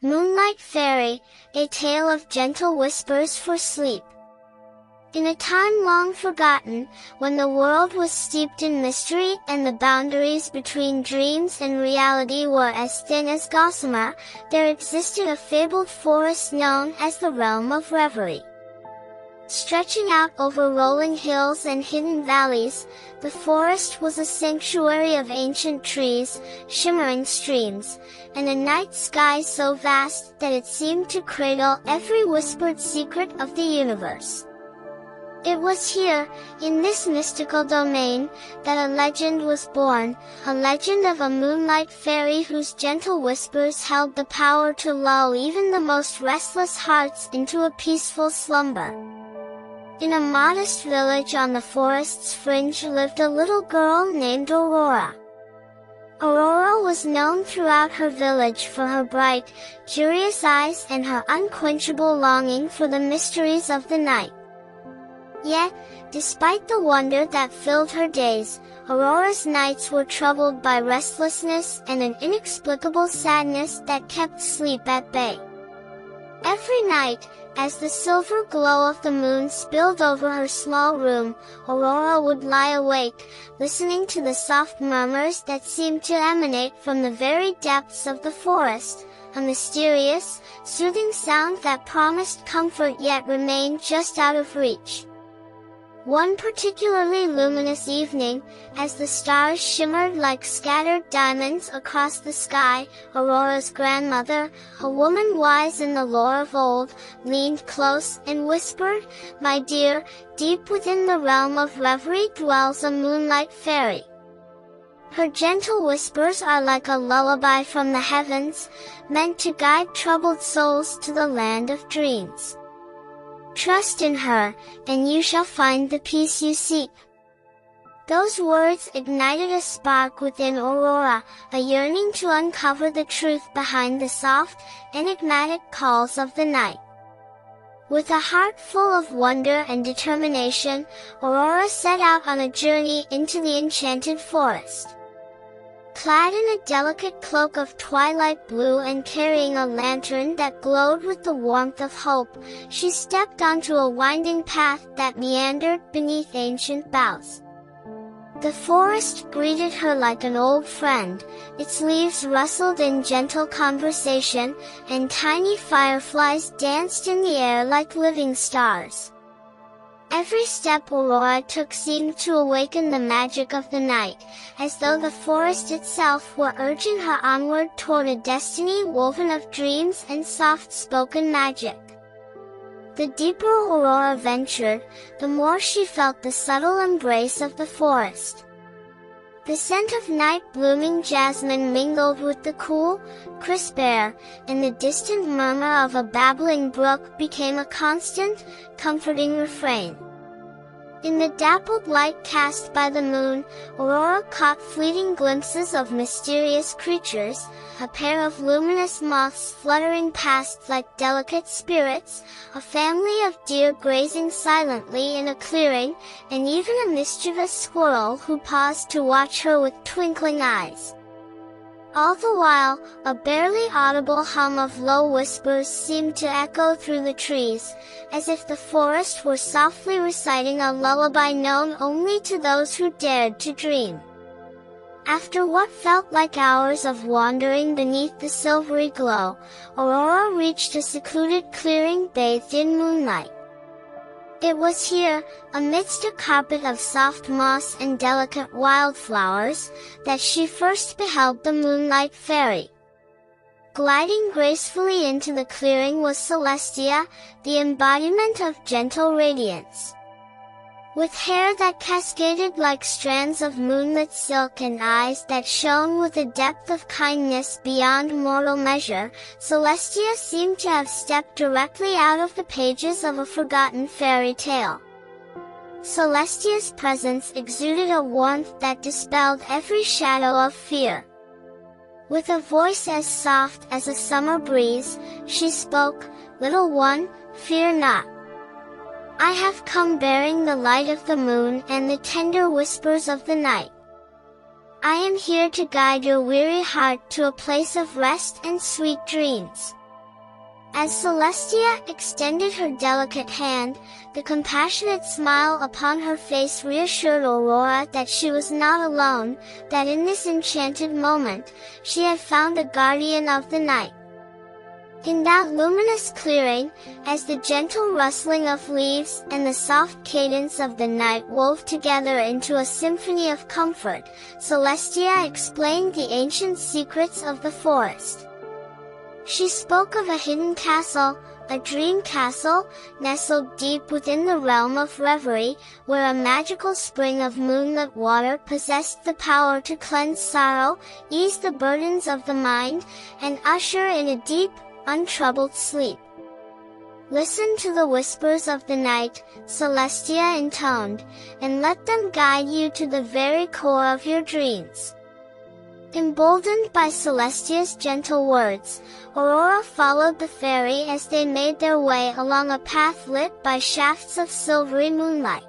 Moonlight Fairy, a tale of gentle whispers for sleep. In a time long forgotten, when the world was steeped in mystery and the boundaries between dreams and reality were as thin as gossamer, there existed a fabled forest known as the Realm of Reverie. Stretching out over rolling hills and hidden valleys, the forest was a sanctuary of ancient trees, shimmering streams, and a night sky so vast that it seemed to cradle every whispered secret of the universe. It was here, in this mystical domain, that a legend was born, a legend of a moonlight fairy whose gentle whispers held the power to lull even the most restless hearts into a peaceful slumber. In a modest village on the forest's fringe lived a little girl named Aurora. Aurora was known throughout her village for her bright, curious eyes and her unquenchable longing for the mysteries of the night. Yet, despite the wonder that filled her days, Aurora's nights were troubled by restlessness and an inexplicable sadness that kept sleep at bay. Every night, as the silver glow of the moon spilled over her small room, Aurora would lie awake, listening to the soft murmurs that seemed to emanate from the very depths of the forest, a mysterious, soothing sound that promised comfort yet remained just out of reach. One particularly luminous evening, as the stars shimmered like scattered diamonds across the sky, Aurora's grandmother, a woman wise in the lore of old, leaned close and whispered, "My dear, deep within the realm of reverie dwells a moonlight fairy. Her gentle whispers are like a lullaby from the heavens, meant to guide troubled souls to the land of dreams. Trust in her, and you shall find the peace you seek." Those words ignited a spark within Aurora, a yearning to uncover the truth behind the soft, enigmatic calls of the night. With a heart full of wonder and determination, Aurora set out on a journey into the enchanted forest. Clad in a delicate cloak of twilight blue and carrying a lantern that glowed with the warmth of hope, she stepped onto a winding path that meandered beneath ancient boughs. The forest greeted her like an old friend, its leaves rustled in gentle conversation, and tiny fireflies danced in the air like living stars. Every step Aurora took seemed to awaken the magic of the night, as though the forest itself were urging her onward toward a destiny woven of dreams and soft-spoken magic. The deeper Aurora ventured, the more she felt the subtle embrace of the forest. The scent of night-blooming jasmine mingled with the cool, crisp air, and the distant murmur of a babbling brook became a constant, comforting refrain. In the dappled light cast by the moon, Aurora caught fleeting glimpses of mysterious creatures, a pair of luminous moths fluttering past like delicate spirits, a family of deer grazing silently in a clearing, and even a mischievous squirrel who paused to watch her with twinkling eyes. All the while, a barely audible hum of low whispers seemed to echo through the trees, as if the forest were softly reciting a lullaby known only to those who dared to dream. After what felt like hours of wandering beneath the silvery glow, Aurora reached a secluded clearing bathed in moonlight. It was here, amidst a carpet of soft moss and delicate wildflowers, that she first beheld the Moonlight Fairy. Gliding gracefully into the clearing was Celestia, the embodiment of gentle radiance. With hair that cascaded like strands of moonlit silk and eyes that shone with a depth of kindness beyond mortal measure, Celestia seemed to have stepped directly out of the pages of a forgotten fairy tale. Celestia's presence exuded a warmth that dispelled every shadow of fear. With a voice as soft as a summer breeze, she spoke, "Little one, fear not. I have come bearing the light of the moon and the tender whispers of the night. I am here to guide your weary heart to a place of rest and sweet dreams." As Celestia extended her delicate hand, the compassionate smile upon her face reassured Aurora that she was not alone, that in this enchanted moment, she had found a guardian of the night. In that luminous clearing, as the gentle rustling of leaves and the soft cadence of the night wove together into a symphony of comfort, Celestia explained the ancient secrets of the forest. She spoke of a hidden castle, a dream castle, nestled deep within the realm of reverie, where a magical spring of moonlit water possessed the power to cleanse sorrow, ease the burdens of the mind, and usher in a deep, untroubled sleep. Listen to the whispers of the night, Celestia intoned, and let them guide you to the very core of your dreams. Emboldened by Celestia's gentle words, Aurora followed the fairy as they made their way along a path lit by shafts of silvery moonlight.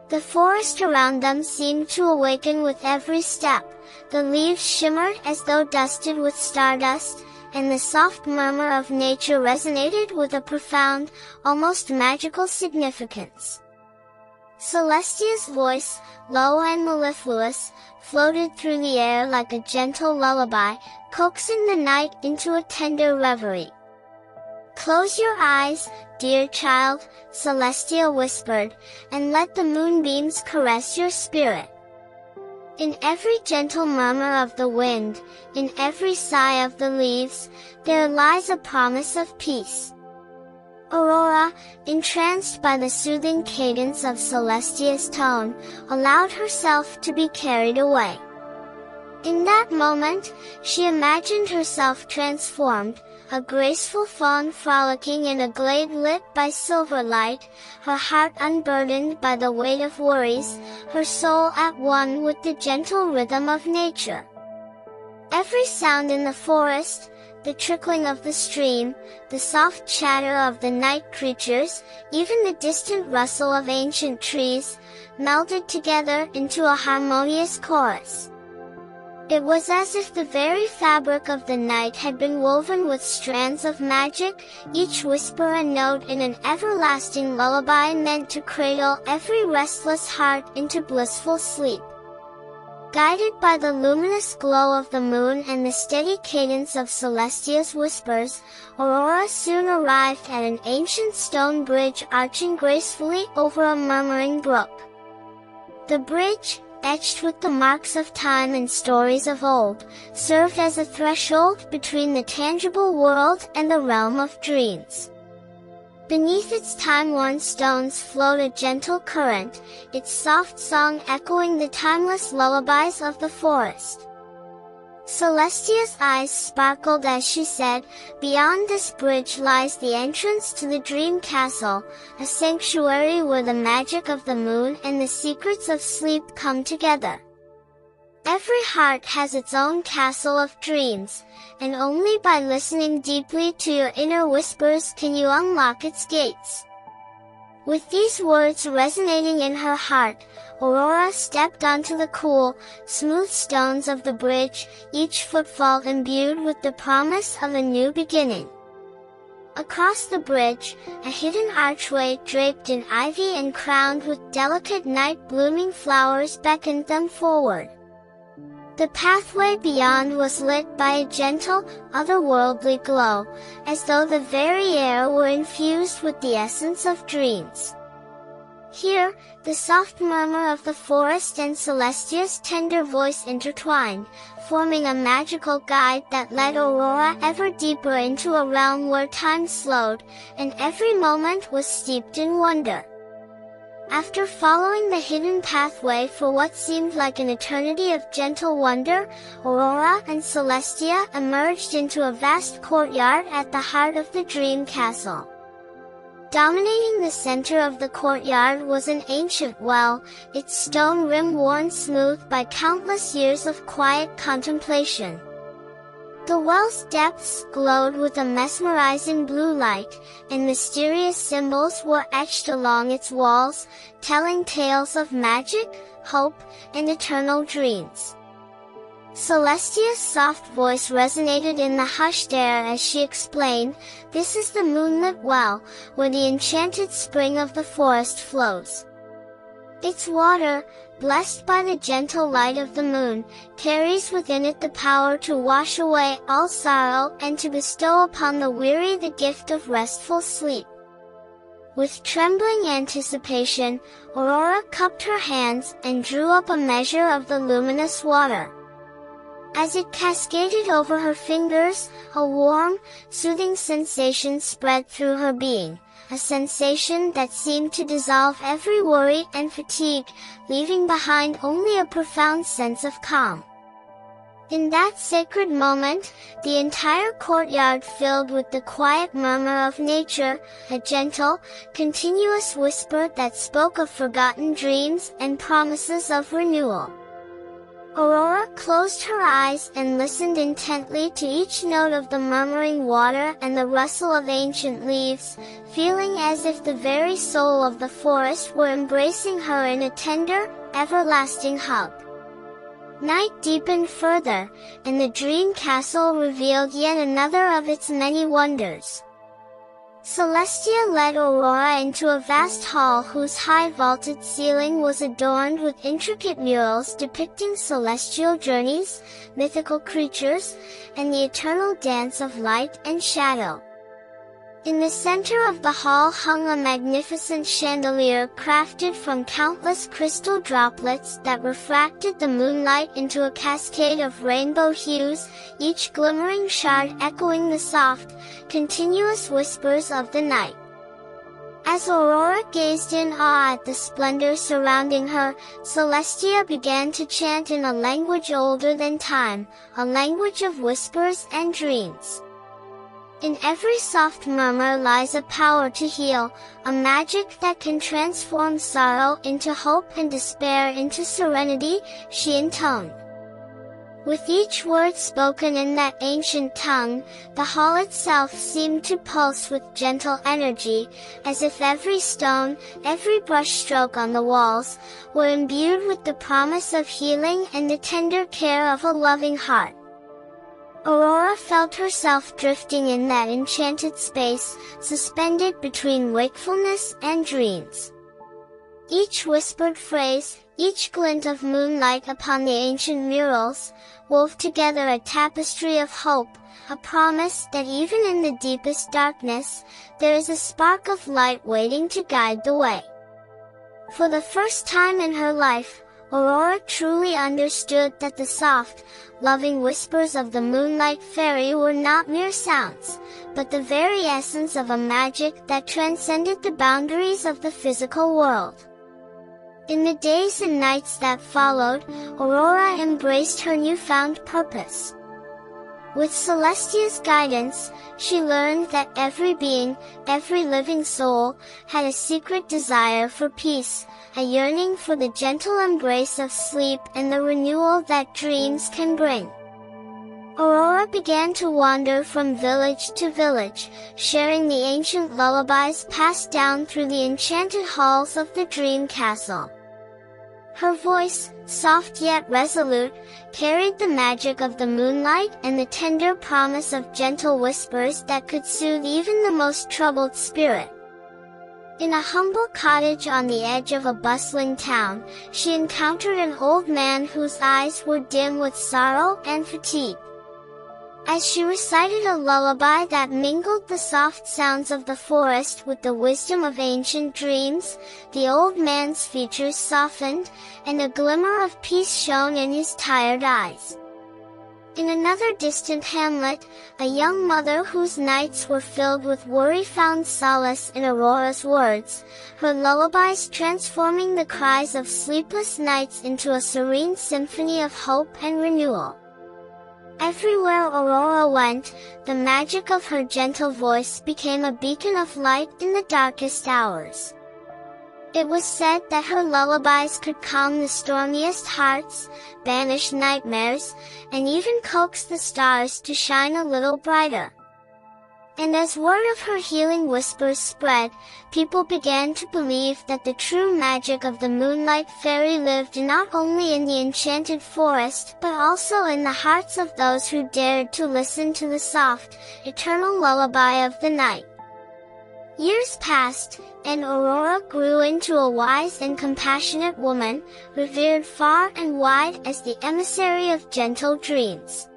The forest around them seemed to awaken with every step, the leaves shimmered as though dusted with stardust, and the soft murmur of nature resonated with a profound, almost magical significance. Celestia's voice, low and mellifluous, floated through the air like a gentle lullaby, coaxing the night into a tender reverie. "Close your eyes, dear child," Celestia whispered, "and let the moonbeams caress your spirit. In every gentle murmur of the wind, in every sigh of the leaves, there lies a promise of peace." Aurora, entranced by the soothing cadence of Celestia's tone, allowed herself to be carried away. In that moment, she imagined herself transformed, a graceful fawn frolicking in a glade lit by silver light, her heart unburdened by the weight of worries, her soul at one with the gentle rhythm of nature. Every sound in the forest, the trickling of the stream, the soft chatter of the night creatures, even the distant rustle of ancient trees, melded together into a harmonious chorus. It was as if the very fabric of the night had been woven with strands of magic, each whisper a note in an everlasting lullaby meant to cradle every restless heart into blissful sleep. Guided by the luminous glow of the moon and the steady cadence of Celestia's whispers, Aurora soon arrived at an ancient stone bridge arching gracefully over a murmuring brook. The bridge, etched with the marks of time and stories of old, served as a threshold between the tangible world and the realm of dreams. Beneath its time-worn stones flowed a gentle current, its soft song echoing the timeless lullabies of the forest. Celestia's eyes sparkled as she said, "Beyond this bridge lies the entrance to the Dream Castle, a sanctuary where the magic of the moon and the secrets of sleep come together. Every heart has its own castle of dreams, and only by listening deeply to your inner whispers can you unlock its gates." With these words resonating in her heart, Aurora stepped onto the cool, smooth stones of the bridge, each footfall imbued with the promise of a new beginning. Across the bridge, a hidden archway draped in ivy and crowned with delicate night-blooming flowers beckoned them forward. The pathway beyond was lit by a gentle, otherworldly glow, as though the very air were infused with the essence of dreams. Here, the soft murmur of the forest and Celestia's tender voice intertwined, forming a magical guide that led Aurora ever deeper into a realm where time slowed, and every moment was steeped in wonder. After following the hidden pathway for what seemed like an eternity of gentle wonder, Aurora and Celestia emerged into a vast courtyard at the heart of the Dream Castle. Dominating the center of the courtyard was an ancient well, its stone rim worn smooth by countless years of quiet contemplation. The well's depths glowed with a mesmerizing blue light, and mysterious symbols were etched along its walls, telling tales of magic, hope, and eternal dreams. Celestia's soft voice resonated in the hushed air as she explained, "This is the moonlit well, where the enchanted spring of the forest flows. Its water, blessed by the gentle light of the moon, carries within it the power to wash away all sorrow and to bestow upon the weary the gift of restful sleep." With trembling anticipation, Aurora cupped her hands and drew up a measure of the luminous water. As it cascaded over her fingers, a warm, soothing sensation spread through her being, a sensation that seemed to dissolve every worry and fatigue, leaving behind only a profound sense of calm. In that sacred moment, the entire courtyard filled with the quiet murmur of nature, a gentle, continuous whisper that spoke of forgotten dreams and promises of renewal. Aurora closed her eyes and listened intently to each note of the murmuring water and the rustle of ancient leaves, feeling as if the very soul of the forest were embracing her in a tender, everlasting hug. Night deepened further, and the dream castle revealed yet another of its many wonders. Celestia led Aurora into a vast hall whose high vaulted ceiling was adorned with intricate murals depicting celestial journeys, mythical creatures, and the eternal dance of light and shadow. In the center of the hall hung a magnificent chandelier crafted from countless crystal droplets that refracted the moonlight into a cascade of rainbow hues, each glimmering shard echoing the soft, continuous whispers of the night. As Aurora gazed in awe at the splendor surrounding her, Celestia began to chant in a language older than time, a language of whispers and dreams. In every soft murmur lies a power to heal, a magic that can transform sorrow into hope and despair into serenity, she intoned. With each word spoken in that ancient tongue, the hall itself seemed to pulse with gentle energy, as if every stone, every brushstroke on the walls, were imbued with the promise of healing and the tender care of a loving heart. Aurora felt herself drifting in that enchanted space, suspended between wakefulness and dreams. Each whispered phrase, each glint of moonlight upon the ancient murals, wove together a tapestry of hope, a promise that even in the deepest darkness, there is a spark of light waiting to guide the way. For the first time in her life, Aurora truly understood that the soft, loving whispers of the Moonlight Fairy were not mere sounds, but the very essence of a magic that transcended the boundaries of the physical world. In the days and nights that followed, Aurora embraced her newfound purpose. With Celestia's guidance, she learned that every being, every living soul, had a secret desire for peace, a yearning for the gentle embrace of sleep and the renewal that dreams can bring. Aurora began to wander from village to village, sharing the ancient lullabies passed down through the enchanted halls of the Dream Castle. Her voice, soft yet resolute, carried the magic of the moonlight and the tender promise of gentle whispers that could soothe even the most troubled spirit. In a humble cottage on the edge of a bustling town, she encountered an old man whose eyes were dim with sorrow and fatigue. As she recited a lullaby that mingled the soft sounds of the forest with the wisdom of ancient dreams, the old man's features softened, and a glimmer of peace shone in his tired eyes. In another distant hamlet, a young mother whose nights were filled with worry found solace in Aurora's words, her lullabies transforming the cries of sleepless nights into a serene symphony of hope and renewal. Everywhere Aurora went, the magic of her gentle voice became a beacon of light in the darkest hours. It was said that her lullabies could calm the stormiest hearts, banish nightmares, and even coax the stars to shine a little brighter. And as word of her healing whispers spread, people began to believe that the true magic of the Moonlight Fairy lived not only in the enchanted forest but also in the hearts of those who dared to listen to the soft, eternal lullaby of the night. Years passed, and Aurora grew into a wise and compassionate woman, revered far and wide as the emissary of gentle dreams.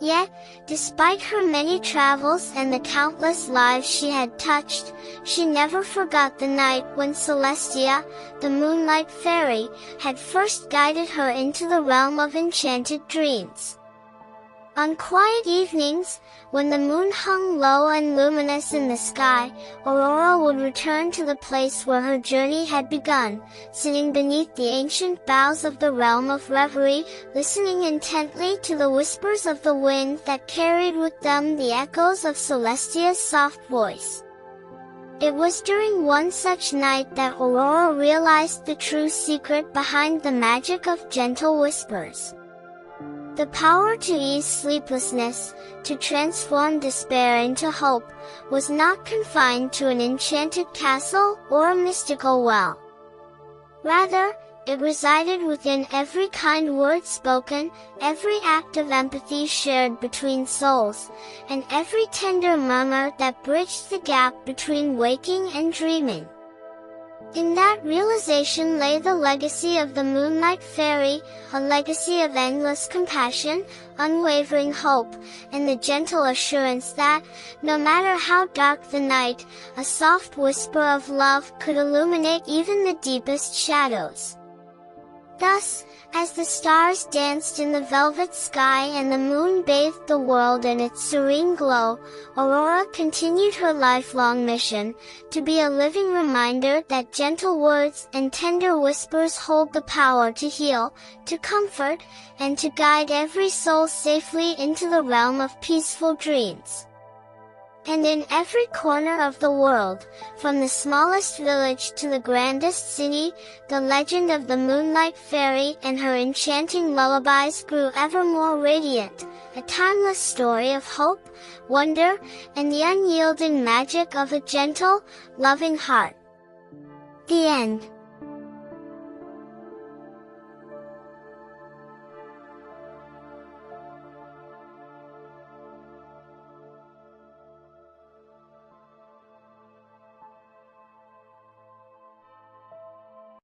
Yet, despite her many travels and the countless lives she had touched, she never forgot the night when Celestia, the Moonlight Fairy, had first guided her into the realm of enchanted dreams. On quiet evenings, when the moon hung low and luminous in the sky, Aurora would return to the place where her journey had begun, sitting beneath the ancient boughs of the realm of reverie, listening intently to the whispers of the wind that carried with them the echoes of Celestia's soft voice. It was during one such night that Aurora realized the true secret behind the magic of gentle whispers. The power to ease sleeplessness, to transform despair into hope, was not confined to an enchanted castle or a mystical well. Rather, it resided within every kind word spoken, every act of empathy shared between souls, and every tender murmur that bridged the gap between waking and dreaming. In that realization lay the legacy of the Moonlight Fairy, a legacy of endless compassion, unwavering hope, and the gentle assurance that, no matter how dark the night, a soft whisper of love could illuminate even the deepest shadows. Thus, as the stars danced in the velvet sky and the moon bathed the world in its serene glow, Aurora continued her lifelong mission, to be a living reminder that gentle words and tender whispers hold the power to heal, to comfort, and to guide every soul safely into the realm of peaceful dreams. And in every corner of the world, from the smallest village to the grandest city, the legend of the Moonlight Fairy and her enchanting lullabies grew ever more radiant, a timeless story of hope, wonder, and the unyielding magic of a gentle, loving heart. The end.